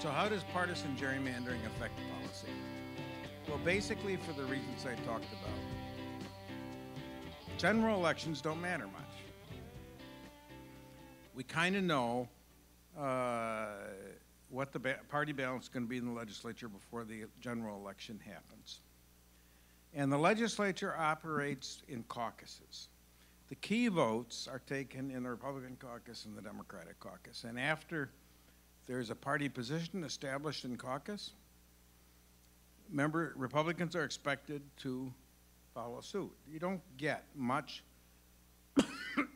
So how does partisan gerrymandering affect policy? Well, basically for the reasons I talked about. General elections don't matter much. We kind of know what the party balance is going to be in the legislature before the general election happens. And the legislature operates in caucuses. The key votes are taken in the Republican caucus and the Democratic caucus. And after there's a party position established in caucus, Republicans are expected to follow suit. You don't get much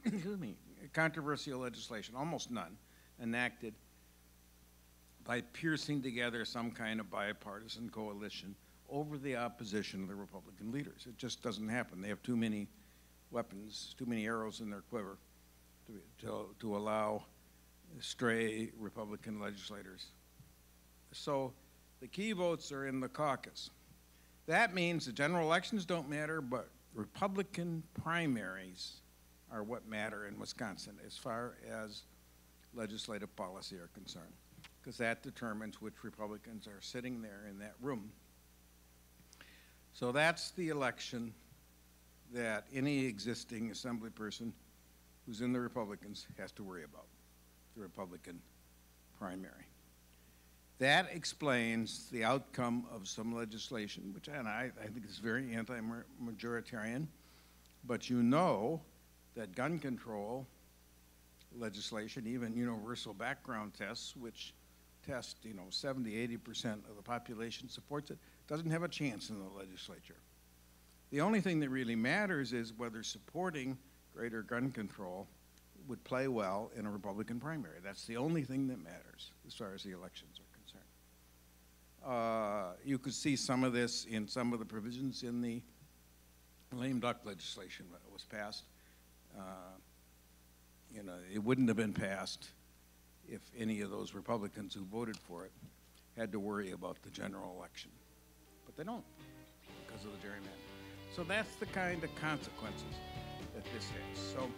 excuse me, controversial legislation, almost none, enacted by piercing together some kind of bipartisan coalition over the opposition of the Republican leaders. It just doesn't happen. They have too many weapons, too many arrows in their quiver to allow stray Republican legislators. So the key votes are in the caucus. That means the general elections don't matter, but Republican primaries are what matter in Wisconsin as far as legislative policy are concerned, because that determines which Republicans are sitting there in that room. So that's the election that any existing assembly person who's in the Republicans has to worry about, the Republican primary. That explains the outcome of some legislation, which I think is very anti-majoritarian, but you know that gun control legislation, even universal background tests, which test 70–80% of the population supports it, doesn't have a chance in the legislature. The only thing that really matters is whether supporting greater gun control would play well in a Republican primary. That's the only thing that matters as far as the elections are concerned. You could see some of this in some of the provisions in the lame duck legislation that was passed. It wouldn't have been passed if any of those Republicans who voted for it had to worry about the general election. But they don't, because of the gerrymandering. So that's the kind of consequences that this has. So